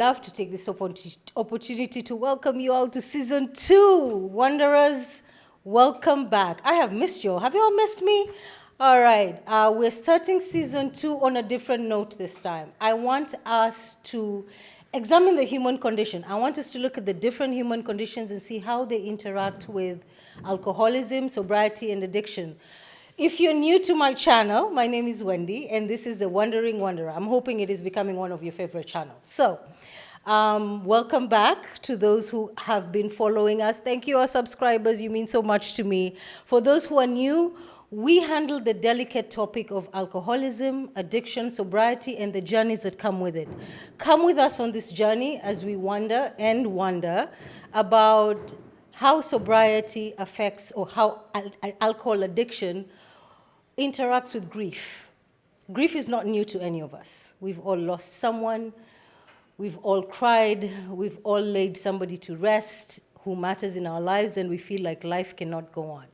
love to take this opportunity to welcome you all to Season 2. Wanderers, welcome back. I have missed you all. Have you all missed me? All right. We're starting Season 2 on a different note this time. I want us to examine the human condition. I want us to look at the different human conditions and see how they interact with alcoholism, sobriety, and addiction. If you're new to my channel, my name is Wendy, and this is The Wandering Wanderer. I'm hoping it is becoming one of your favorite channels. So, welcome back to those who have been following us. Thank you, our subscribers. You mean so much to me. For those who are new, we handle the delicate topic of alcoholism, addiction, sobriety, and the journeys that come with it. Come with us on this journey as we wonder about how sobriety affects, or how alcohol addiction interacts with grief. Grief is not new to any of us. We've all lost someone, we've all cried, we've all laid somebody to rest who matters in our lives, and we feel like life cannot go on.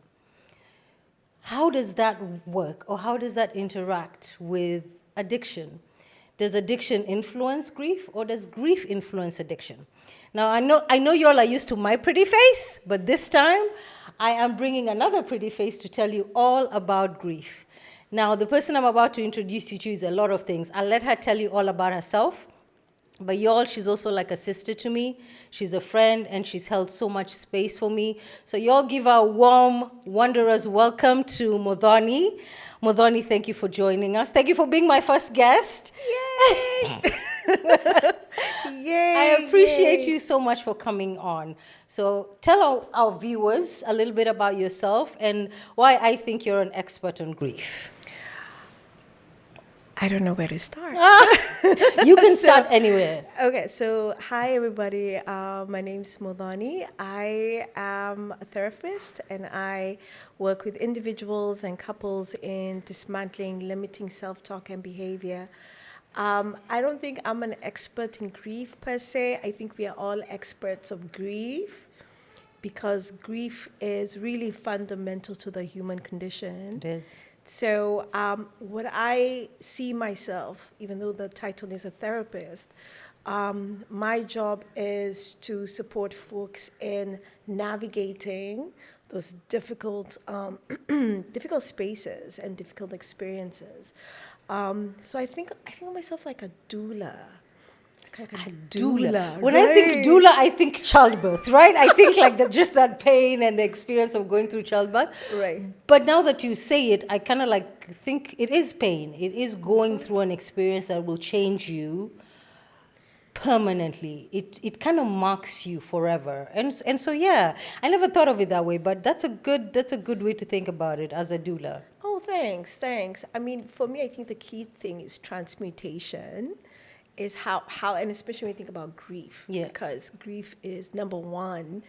How does that work, or how does that interact with addiction? Does addiction influence grief, or does grief influence addiction? Now, I know you all are used to my pretty face, but this time I am bringing another pretty face to tell you all about grief. Now, the person I'm about to introduce you to is a lot of things. I'll let her tell you all about herself. But y'all, she's also like a sister to me. She's a friend, and she's held so much space for me. So y'all give a warm Wanderers welcome to Muthoni. Muthoni, thank you for joining us. Thank you for being my first guest. Yay! Yay! I appreciate you so much for coming on. So tell our viewers a little bit about yourself and why I think you're an expert on grief. I don't know where to start. You can start anywhere. Okay, so hi everybody. My name's Muthoni. I am a therapist, and I work with individuals and couples in dismantling limiting self-talk and behavior. I don't think I'm an expert in grief per se. I think we are all experts of grief, because grief is really fundamental to the human condition. It is. So what I see myself, even though the title is a therapist, my job is to support folks in navigating those difficult spaces and difficult experiences. So I think of myself like a doula. Like a doula. When I think doula, I think childbirth, right? I think like just that pain and the experience of going through childbirth. Right. But now that you say it, I kind of like think it is pain. It is going through an experience that will change you permanently. It kind of marks you forever. And so yeah, I never thought of it that way, but that's a good way to think about it as a doula. Oh, thanks. I mean, for me, I think the key thing is transmutation. Is how, and especially when you think about grief, because grief is number one.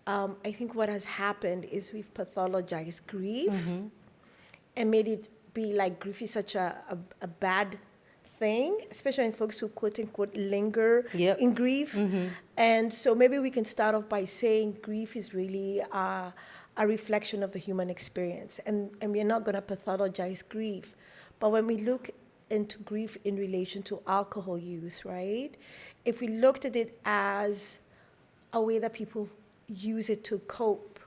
I think what has happened is we've pathologized grief and made it be like grief is such a bad thing, especially when folks who quote unquote linger in grief. And so maybe we can start off by saying grief is really a reflection of the human experience, and we're not going to pathologize grief. But when we look into grief in relation to alcohol use, right? If we looked at it as a way that people use it to cope.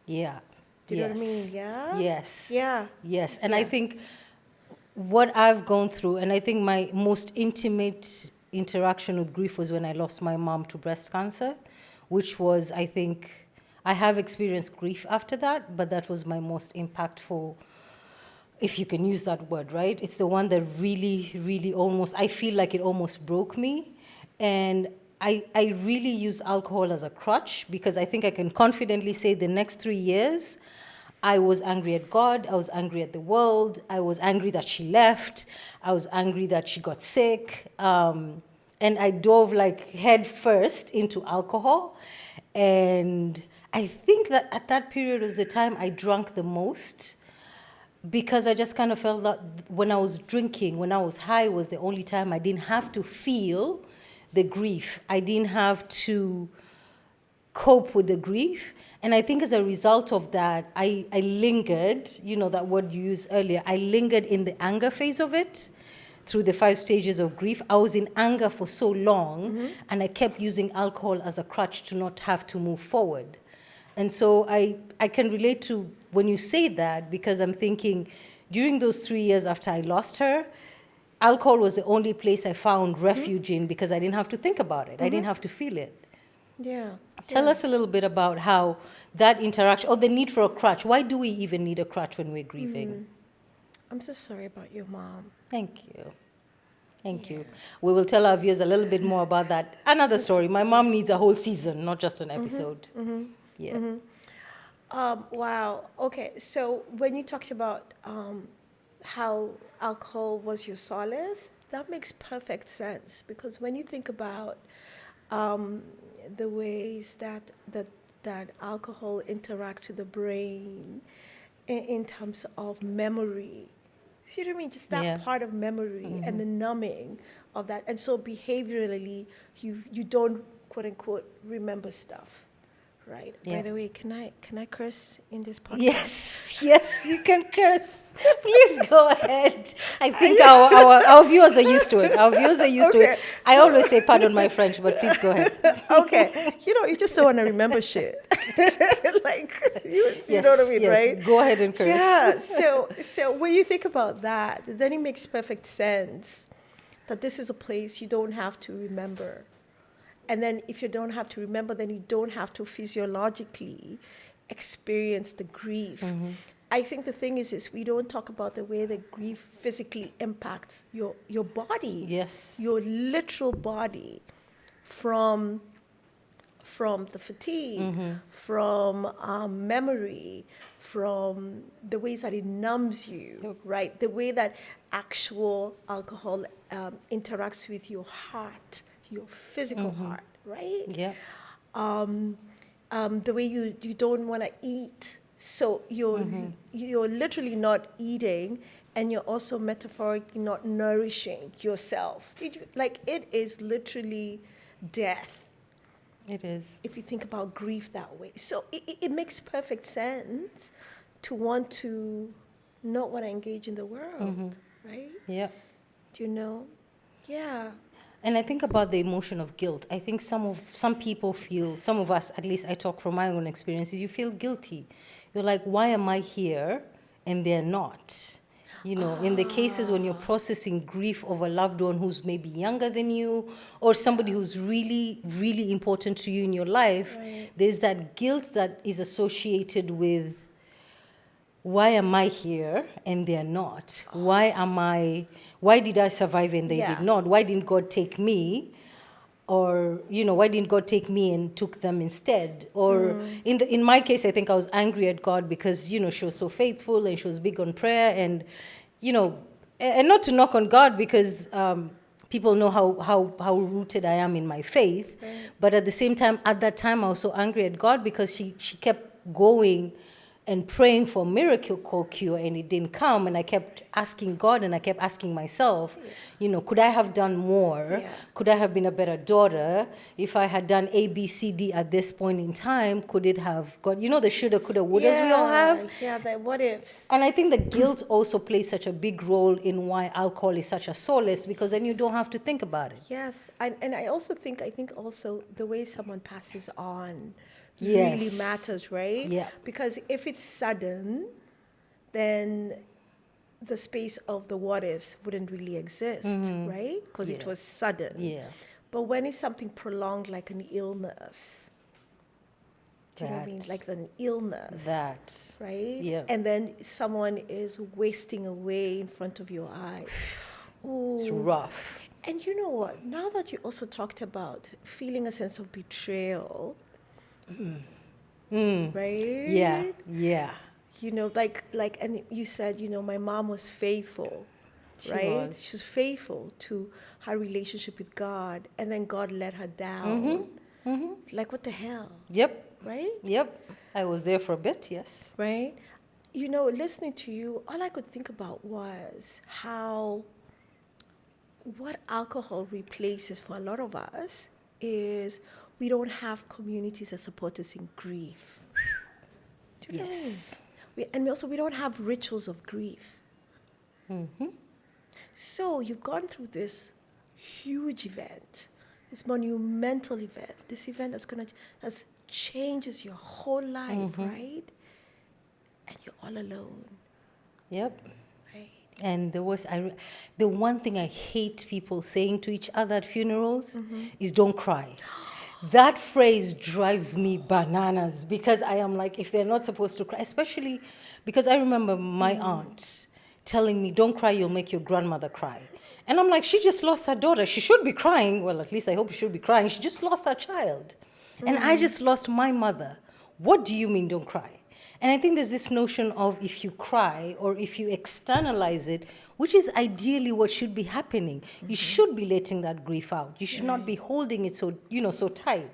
Yeah. Do you know what I mean? Yeah? Yes. Yeah. Yes. And I think what I've gone through, and I think my most intimate interaction with grief was when I lost my mom to breast cancer, which was, I think, I have experienced grief after that, but that was my most impactful, if you can use that word, right? It's the one that really, really almost, I feel like it almost broke me. And I really use alcohol as a crutch, because I think I can confidently say the next 3 years, I was angry at God, I was angry at the world, I was angry that she left, I was angry that she got sick, and I dove like head first into alcohol. And I think that at that period was the time I drank the most, because I just kind of felt that when I was drinking, when I was high, was the only time I didn't have to feel the grief. I didn't have to cope with the grief. And I think as a result of that, I lingered, you know, that word you used earlier, I lingered in the anger phase of it. through the 5 stages of grief, I was in anger for so long, and I kept using alcohol as a crutch to not have to move forward. And so I can relate to when you say that, because I'm thinking during those 3 years after I lost her, alcohol was the only place I found refuge in, because I didn't have to think about it. I didn't have to feel it. Yeah. Tell us a little bit about how that interaction, or the need for a crutch. Why do we even need a crutch when we're grieving? I'm so sorry about your mom. Thank you. Thank you. We will tell our viewers a little bit more about that. Another story. My mom needs a whole season, not just an episode. Yeah. Wow. Okay. So when you talked about how alcohol was your solace, that makes perfect sense, because when you think about the ways that alcohol interacts with the brain in terms of memory, you know what I mean? Just that part of memory and the numbing of that. And so behaviorally, you don't, quote unquote, remember stuff. Right. Yeah. By the way, can I curse in this podcast? Yes, you can curse. Please go ahead. I think our viewers are used to it. Our viewers are used to it. I always say pardon my French, but please go ahead. Okay. You just don't want to remember shit. Like, you know what I mean, right? Go ahead and curse. Yeah. So when you think about that, then it makes perfect sense that this is a place you don't have to remember. And then if you don't have to remember, then you don't have to physiologically experience the grief. I think the thing is we don't talk about the way that grief physically impacts your body. Yes. Your literal body, from the fatigue, from memory, from the ways that it numbs you, right? The way that actual alcohol interacts with your heart, your physical heart, right? Yeah. The way you don't want to eat, so you're literally not eating, and you're also metaphorically not nourishing yourself. It is literally death. It is. If you think about grief that way, so it makes perfect sense to want to not want to engage in the world, right? Yeah. Do you know? Yeah. And I think about the emotion of guilt. I think some people feel, some of us, at least I talk from my own experiences, you feel guilty. You're like, why am I here and they're not? In the cases when you're processing grief of a loved one who's maybe younger than you, or somebody who's really, really important to you in your life, there's that guilt that is associated with, why am I here and they're not? Why did I survive and they did not? Why didn't God take me? Or, why didn't God take me and took them instead? Or in my case, I think I was angry at God because, she was so faithful and she was big on prayer, and, and not to knock on God, because people know how rooted I am in my faith. Right. But at the same time, at that time, I was so angry at God because she kept going and praying for miracle cure, and it didn't come. And I kept asking God, and I kept asking myself, could I have done more? Yeah. Could I have been a better daughter? If I had done A, B, C, D at this point in time, could it have got, the shoulda, coulda, wouldas we all have? Yeah, the what ifs. And I think the guilt also plays such a big role in why alcohol is such a solace, because then you don't have to think about it. Yes, and I think also the way someone passes on really matters, right? Yeah. Because if it's sudden, then the space of the what ifs wouldn't really exist, right? Because it was sudden. Yeah. But when it's something prolonged, like an illness, do you know what I mean? Like an illness. That. Right? Yeah. And then someone is wasting away in front of your eyes. Ooh. It's rough. And you know what? Now that you also talked about feeling a sense of betrayal, right? Yeah. And you said, my mom was faithful, right? She was faithful to her relationship with God, and then God let her down. Like, what the hell? Yep. Right? Yep. I was there for a bit, yes. Right? Listening to you, all I could think about was what alcohol replaces for a lot of us is we don't have communities that support us in grief. Do you know what I mean? We don't have rituals of grief. So you've gone through this huge event, this monumental event, this event that changes your whole life, right? And you're all alone. Yep. Right. And the one thing I hate people saying to each other at funerals is don't cry. That phrase drives me bananas because I am like, if they're not supposed to cry, especially because I remember my aunt telling me, don't cry, you'll make your grandmother cry. And I'm like, she just lost her daughter. She should be crying. Well, at least I hope she should be crying. She just lost her child. And I just lost my mother. What do you mean don't cry? And I think there's this notion of if you cry or if you externalize it, which is ideally what should be happening. You should be letting that grief out. You should not be holding it so, so tight.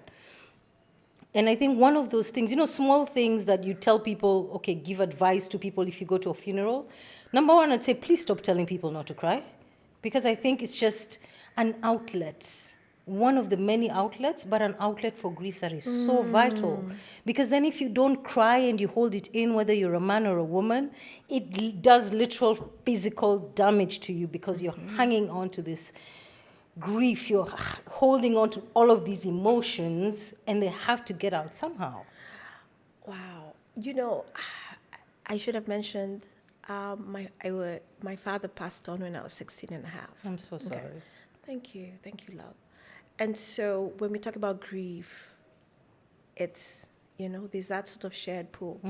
And I think one of those things, small things that you tell people, okay, give advice to people if you go to a funeral. Number one, I'd say, please stop telling people not to cry. Because I think it's just an outlet. One of the many outlets, but an outlet for grief that is so vital. Because then if you don't cry and you hold it in, whether you're a man or a woman, it does literal physical damage to you because you're hanging on to this grief. You're holding on to all of these emotions and they have to get out somehow. Wow. I should have mentioned my father passed on when I was 16 and a half. I'm so sorry. Okay. Thank you, love. And so when we talk about grief, it's, there's that sort of shared pool.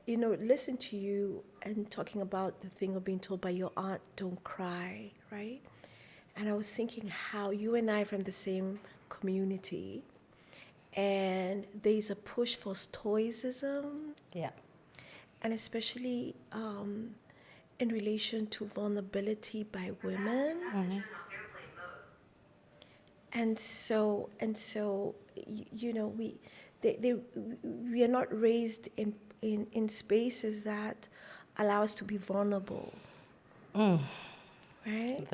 Listen to you and talking about the thing of being told by your aunt, don't cry, right? And I was thinking how you and I are from the same community, and there's a push for stoicism. Yeah. And especially in relation to vulnerability by women. And so, we are not raised in spaces that allow us to be vulnerable. Right?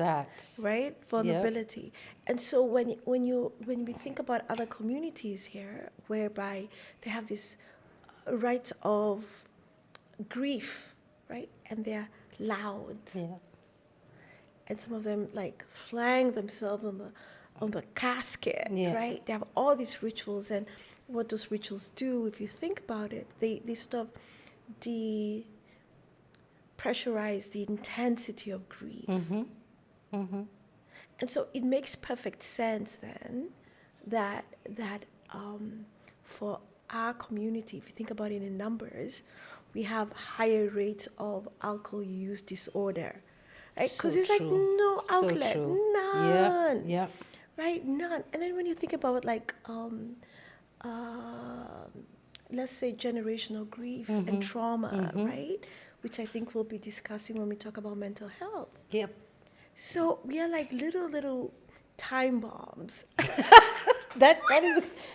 Right? Vulnerability. Yep. And so when we think about other communities here, whereby they have this rites of grief, right? And they're loud. Yeah. And some of them like flang themselves on the casket, right? They have all these rituals, and what those rituals do, if you think about it, they sort of pressurize the intensity of grief. And so it makes perfect sense then that for our community, if you think about it in numbers, we have higher rates of alcohol use disorder, right? Because it's like no outlet, none. Yeah. Right, none. And then when you think about like, let's say generational grief and trauma, right? Which I think we'll be discussing when we talk about mental health. Yep. So we are like little time bombs. That's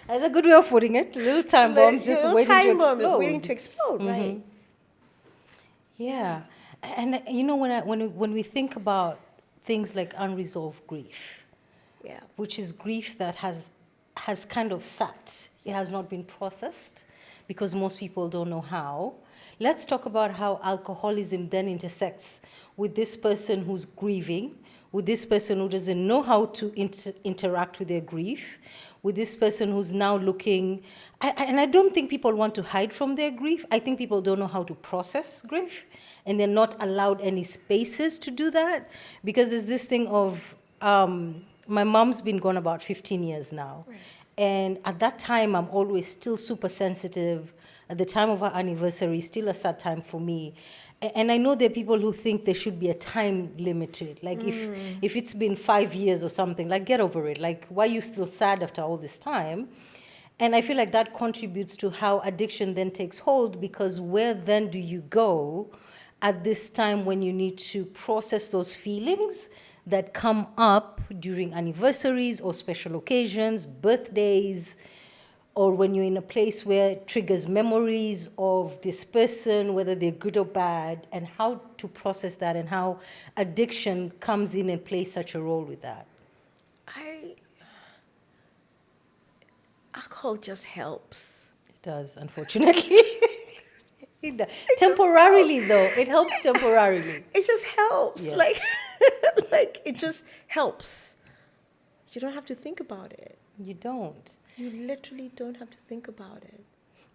a good way of putting it. Little time bombs just waiting to explode. Waiting to explode, right? Yeah. And when we think about things like unresolved grief, which is grief that has kind of sat, it has not been processed because most people don't know how. Let's talk about how alcoholism then intersects with this person who's grieving, with this person who doesn't know how to interact with their grief, with this person who's now looking, and I don't think people want to hide from their grief. I think people don't know how to process grief, and they're not allowed any spaces to do that, because there's this thing of, my mom's been gone about 15 years now. Right. And at that time, I'm always still super sensitive. At the time of our anniversary, still a sad time for me. And I know there are people who think there should be a time limit to it. Like if it's been 5 years or something, like get over it. Like why are you still sad after all this time? And I feel like that contributes to how addiction then takes hold, because where then do you go at this time when you need to process those feelings that come up during anniversaries or special occasions, birthdays, or when you're in a place where it triggers memories of this person, whether they're good or bad, and how to process that and how addiction comes in and plays such a role with that. Alcohol just helps. It does, unfortunately. It temporarily, though. It helps temporarily. It just helps. Yes. Like, Like, it just helps. You don't have to think about it. You don't. You literally don't have to think about it.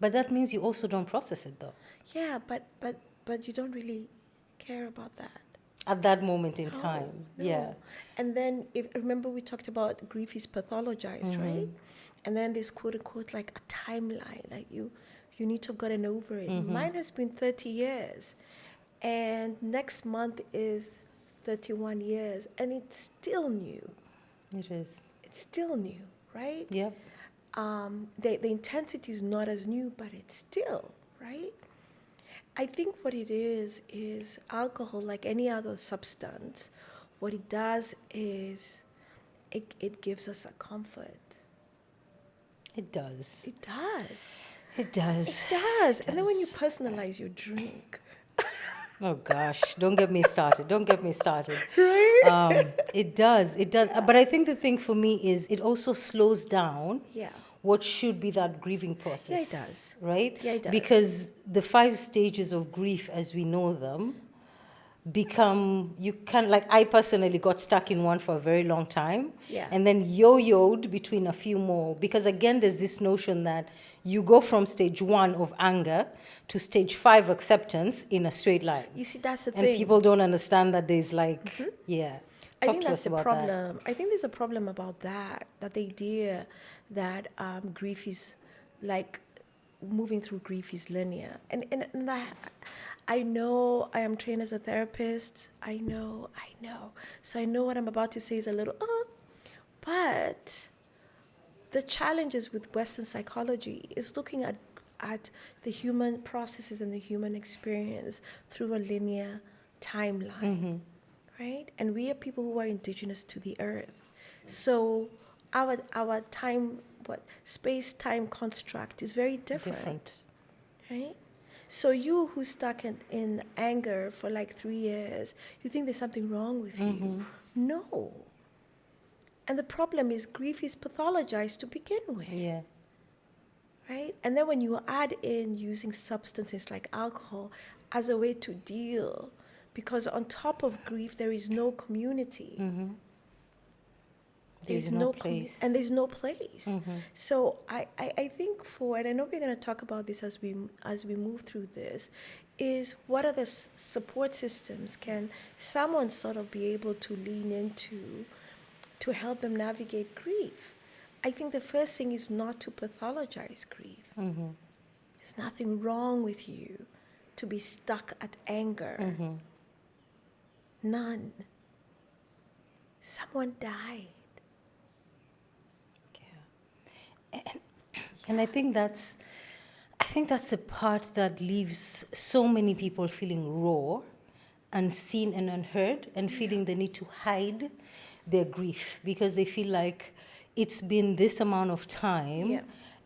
But that means you also don't process it, though. Yeah, but you don't really care about that. At that moment in time, No. yeah. And then, remember we talked about grief is pathologized, right? And then there's quote unquote like a timeline, like you need to have gotten over it. Mine has been 30 years, and next month is 31 years, and it's still new. It is. It's still new, right? Yep. The intensity is not as new, but it's still, right? I think what it is alcohol, like any other substance, what it does is it gives us a comfort. It does. It does. It does. It does. And then when you personalize your drink. Oh gosh, don't get me started. Don't get me started. Right? It does. It does. But I think the thing for me is it also slows down what should be that grieving process. Yeah, it does. Right? Yeah, it does. Because the 5 stages of grief as we know them become, you can, like I personally got stuck in one for a very long time. Yeah. And then yo-yoed between a few more. Because again, there's this notion that you go from stage 1 of anger to stage 5 acceptance in a straight line. You see, that's the And thing. people don't understand that there's like, yeah. I Talk think to that's us the about problem. I think there's a problem about that the idea that grief is like moving through grief is linear. And I know I am trained as a therapist. I know. So I know what I'm about to say is a little, but the challenges with Western psychology is looking at the human processes and the human experience through a linear timeline, right? And we are people who are indigenous to the earth. So our time, space-time construct is very different. Right? So you who's stuck in anger for like 3 years, you think there's something wrong with you. No. And the problem is grief is pathologized to begin with. Yeah. Right? And then when you add in using substances like alcohol as a way to deal, because on top of grief, there is no community. There's no place. And there's no place. So I think and I know we're going to talk about this as we move through this, is what are the support systems can someone sort of be able to lean into to help them navigate grief? I think the first thing is not to pathologize grief. There's nothing wrong with you to be stuck at anger. None. Someone died. And I think that's the part that leaves so many people feeling raw, unseen and unheard, and feeling the need to hide their grief because they feel like it's been this amount of time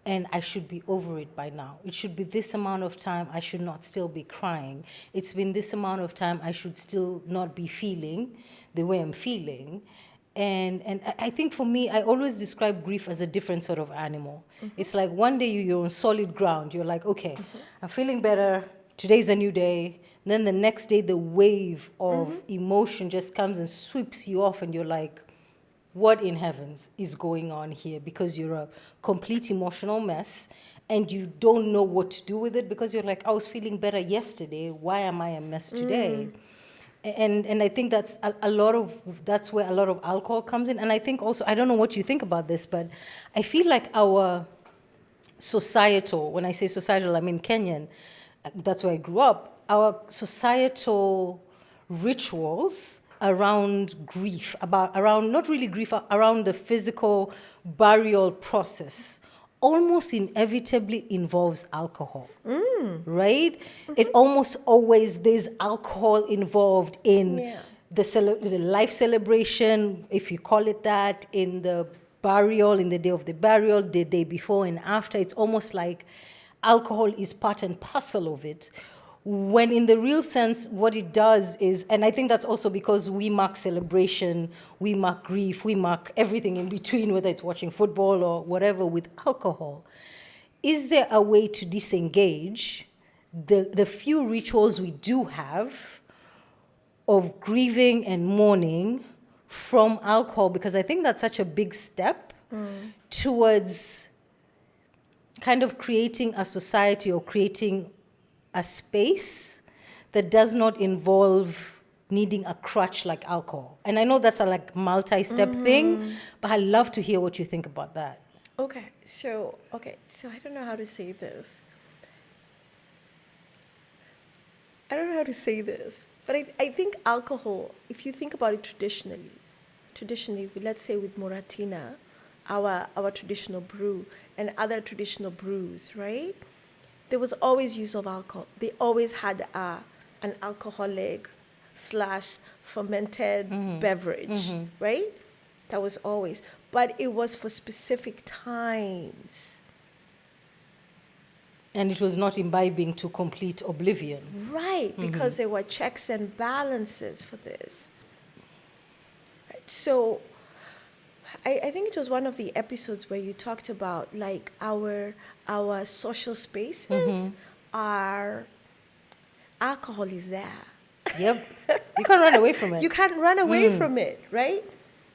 and I should be over it by now. It should be this amount of time, I should not still be crying. It's been this amount of time, I should still not be feeling the way I'm feeling. And I think for me, I always describe grief as a different sort of animal. It's like one day you're on solid ground. You're like, okay, I'm feeling better. Today's a new day. And then the next day, the wave of emotion just comes and sweeps you off. And you're like, what in heavens is going on here? Because you're a complete emotional mess. And you don't know what to do with it because you're like, I was feeling better yesterday. Why am I a mess today? And I think that's that's where a lot of alcohol comes in. And I think also, I don't know what you think about this, but I feel like our societal, when I say societal, I mean Kenyan, that's where I grew up, our societal rituals around grief, around not really grief, around the physical burial process almost inevitably involves alcohol, right? It almost always, there's alcohol involved in the life celebration, if you call it that, in the burial, in the day of the burial, the day before and after. It's almost like alcohol is part and parcel of it. When in the real sense, what it does is, and I think that's also because we mark celebration, we mark grief, we mark everything in between, whether it's watching football or whatever, with alcohol. Is there a way to disengage the few rituals we do have of grieving and mourning from alcohol, because I think that's such a big step towards kind of creating a society or creating a space that does not involve needing a crutch like alcohol. And I know that's a like multi-step thing, but I'd love to hear what you think about that. Okay, so I don't know how to say this. But I think alcohol, if you think about it traditionally, let's say with Moratina, our traditional brew, and other traditional brews, right? There was always use of alcohol. They always had an alcoholic / fermented beverage, right? That was always. But it was for specific times. And it was not imbibing to complete oblivion. Right, because there were checks and balances for this. Right. So I think it was one of the episodes where you talked about like our social spaces are, alcohol is there. Yep. You can't run away from it. You can't run away from it, right?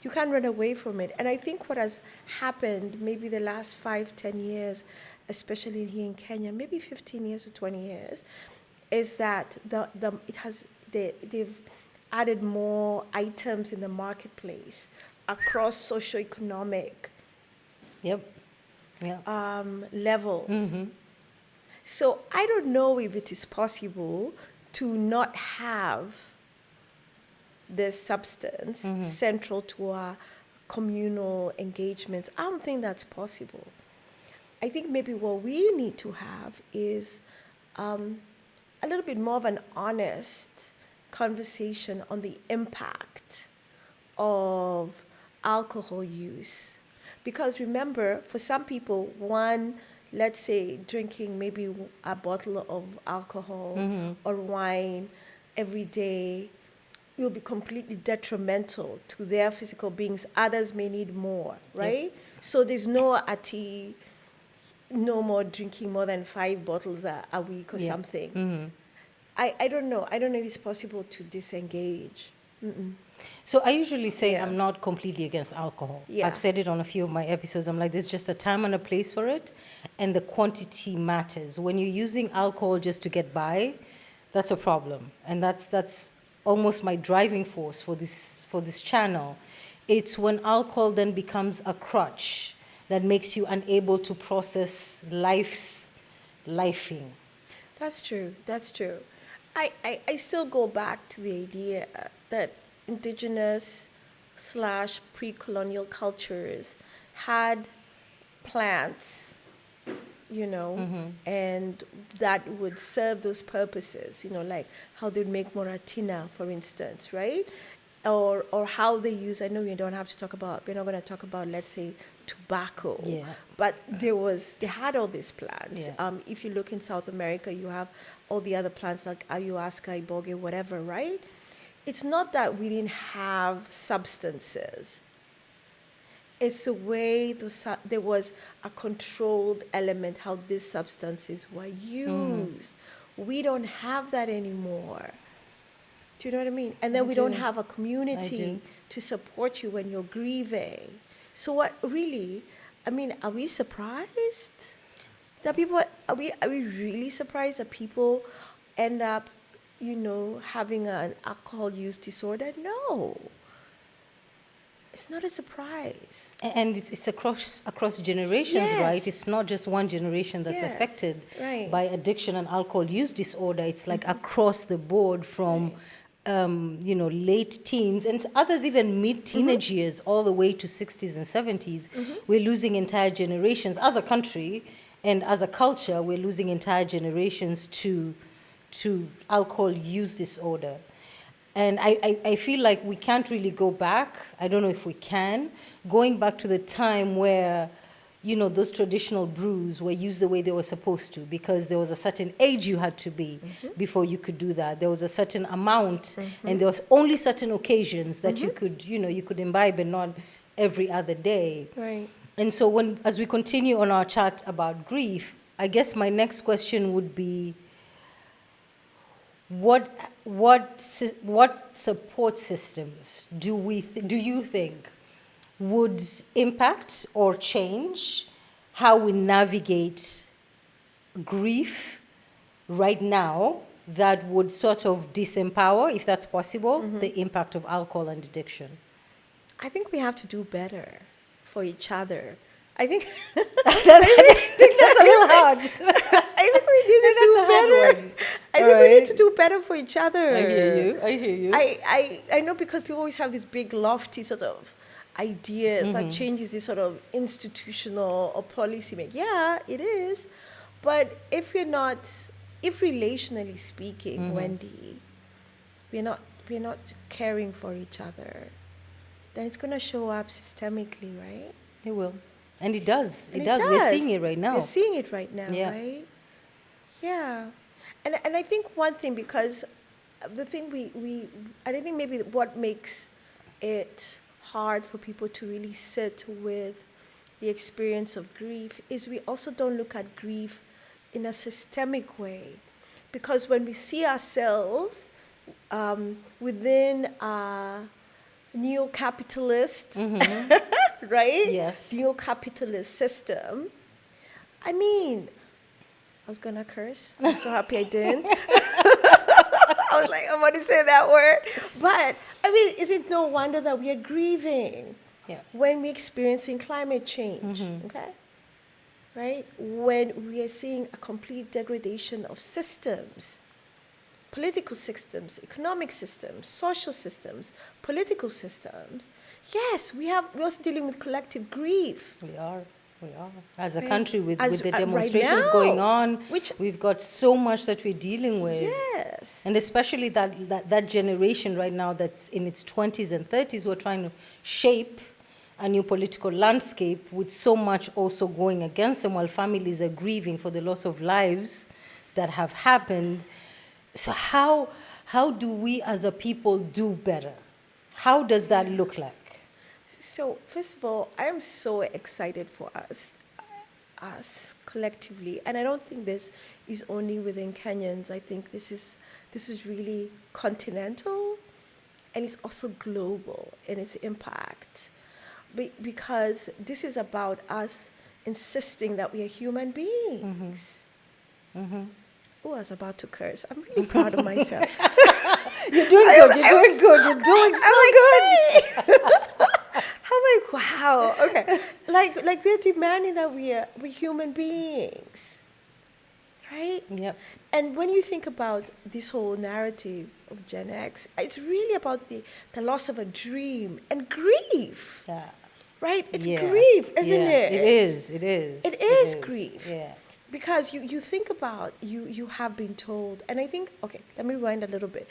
You can't run away from it. And I think what has happened maybe the last 5-10 years, especially here in Kenya, maybe 15 years or 20 years, is that they've added more items in the marketplace across socioeconomic levels. So I don't know if it is possible to not have this substance central to our communal engagements. I don't think that's possible. I think maybe what we need to have is a little bit more of an honest conversation on the impact of alcohol use. Because remember, for some people, let's say drinking maybe a bottle of alcohol or wine every day will be completely detrimental to their physical beings. Others may need more, right? Yep. So there's no more drinking more than 5 bottles a week or something. I don't know. I don't know if it's possible to disengage. So I usually say I'm not completely against alcohol. Yeah. I've said it on a few of my episodes. I'm like, there's just a time and a place for it, and the quantity matters. When you're using alcohol just to get by, that's a problem, and that's almost my driving force for this channel. It's when alcohol then becomes a crutch that makes you unable to process life's lifing. That's true. I still go back to the idea that indigenous / pre-colonial cultures had plants, and that would serve those purposes, like how they'd make moratina, for instance, right? Or how they use, I know we're not going to talk about, let's say, tobacco, but they had all these plants. If you look in South America, you have all the other plants like ayahuasca, iboga, whatever, right? It's not that we didn't have substances. It's the way there was a controlled element how these substances were used. We don't have that anymore. Do you know what I mean? And then we don't have a community to support you when you're grieving. So what really, are we surprised that people, are we really surprised that people end up, having an alcohol use disorder? No. It's not a surprise. And it's across generations, right? It's not just one generation that's affected by addiction and alcohol use disorder. It's like across the board from, late teens and others even mid-teenage years all the way to 60s and 70s. We're losing entire generations as a country, and as a culture, we're losing entire generations to alcohol use disorder. And I feel like we can't really go back. I don't know if we can. Going back to the time where, those traditional brews were used the way they were supposed to, because there was a certain age you had to be before you could do that. There was a certain amount, and there was only certain occasions that you could imbibe, and not every other day. Right. And so as we continue on our chat about grief, I guess my next question would be, what support systems do you think would impact or change how we navigate grief right now that would sort of disempower, if that's possible, the impact of alcohol and addiction? I think we have to do better for each other. I think that's a little hard. I think we need to do better. I think we need to do better for each other. I hear you. I know, because people always have this big lofty sort of ideas that changes this sort of institutional or policy make. Yeah, it is. But if relationally speaking, Wendy, we're not caring for each other, then it's going to show up systemically, right? It will. And it does. And it does. We're seeing it right now. We're seeing it right now, right? Yeah. And I think one thing, because the thing I think maybe what makes it hard for people to really sit with the experience of grief is we also don't look at grief in a systemic way. Because when we see ourselves within a neo-capitalist, right? Yes. Neo-capitalist system, I mean, I was going to curse. I'm so happy I didn't. I was like, I'm going to say that word. But, I mean, is it no wonder that we are grieving when we're experiencing climate change, okay? Right? When we are seeing a complete degradation of systems, political systems, economic systems, social systems, political systems. Yes, we're also dealing with collective grief. We are. As a country, with the demonstrations right going on, we've got so much that we're dealing with. Yes. And especially that generation right now that's in its 20s and 30s, who are trying to shape a new political landscape with so much also going against them, while families are grieving for the loss of lives that have happened. So how do we as a people do better? How does that look like? So first of all, I am so excited for us collectively, and I don't think this is only within Kenyans. I think this is really continental, and it's also global in its impact, because this is about us insisting that we are human beings. Oh, I was about to curse. I'm really proud of myself. You're doing good. You're doing so good. I'm like, wow. Okay. Like we're demanding that we're human beings. Right? Yep. And when you think about this whole narrative of Gen X, it's really about the loss of a dream and grief. Yeah. Right? It's grief, isn't it? It is. It is grief. Yeah. Because you think about, you have been told, and I think, okay, let me rewind a little bit.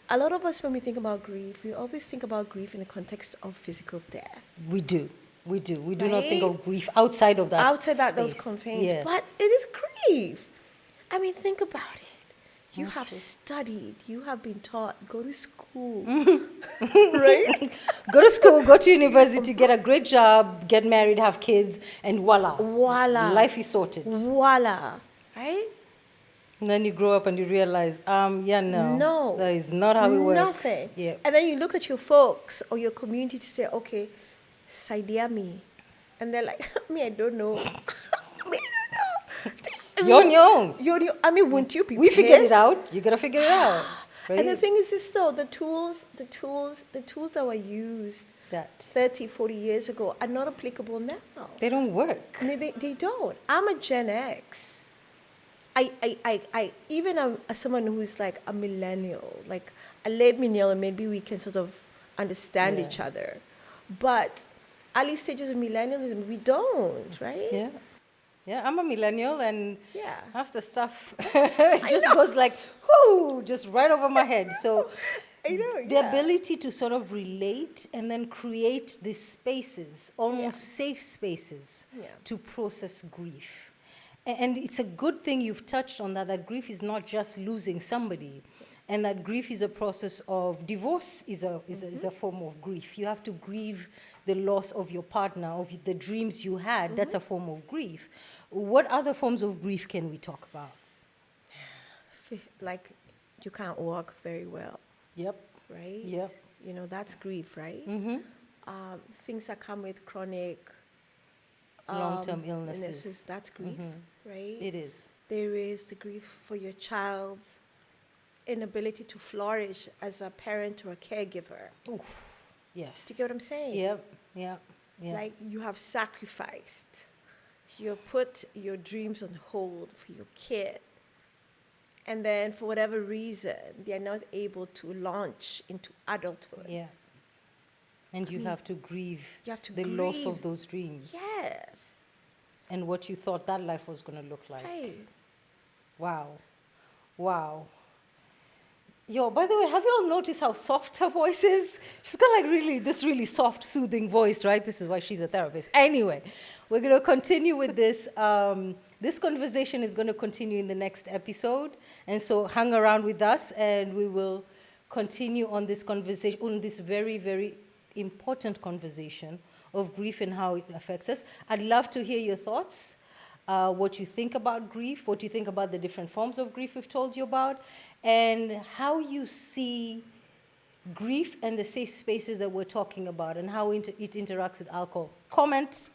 A lot of us, when we think about grief, we always think about grief in the context of physical death. We do. We do not think of grief outside of that those confines. Yeah. But it is grief. I mean, think about it. You have studied, you have been taught, go to school, right? Go to school, go to university, get a great job, get married, have kids, and voila. Life is sorted. Voila. Right? And then you grow up and you realize, no. That is not how it works. Nothing. Yeah. And then you look at your folks or your community to say, okay, saidia me. And they're like, me, I don't know. You're on your own. I mean, wouldn't you be We pissed? figured it out. You gotta figure it out. Right? And the thing is this though, the tools that were used 30, 40 years ago are not applicable now. They don't work. They don't. I'm a Gen X. I even as someone who's like a millennial, like a late millennial, and maybe we can sort of understand each other. But early stages of millennialism, we don't, right? Yeah. Yeah, I'm a millennial, and half the stuff just know. goes like, whoo, just right over my head. So I know, the ability to sort of relate and then create these spaces, almost safe spaces, to process grief. And it's a good thing you've touched on that grief is not just losing somebody, and that grief is a process of divorce is a form of grief. You have to grieve the loss of your partner, of the dreams you had. That's a form of grief. What other forms of grief can we talk about? Like you can't walk very well, Yep. right? Yep. You know, that's grief, right? Mm-hmm. Things that come with chronic Long-term illnesses. that's grief, right? It is. There is the grief for your child's inability to flourish as a parent or a caregiver. Oof. Yes. Do you get what I'm saying? Yep. Yep. Yeah. Like you have sacrificed, you put your dreams on hold for your kid, and then for whatever reason, they are not able to launch into adulthood. Yeah. And you have to grieve You have to the loss grieve. of those dreams Yes. and what you thought that life was going to look like. Right. Wow. Wow. Yo, by the way, have you all noticed how soft her voice is? She's got like really soft, soothing voice, right? This is why she's a therapist. Anyway, we're going to continue with this. This conversation is going to continue in the next episode. And so hang around with us and we will continue on this conversation, on this very important conversation of grief and how it affects us. I'd love to hear your thoughts, what you think about grief, what you think about the different forms of grief we've told you about, and how you see grief and the safe spaces that we're talking about and how it interacts with alcohol. Comment.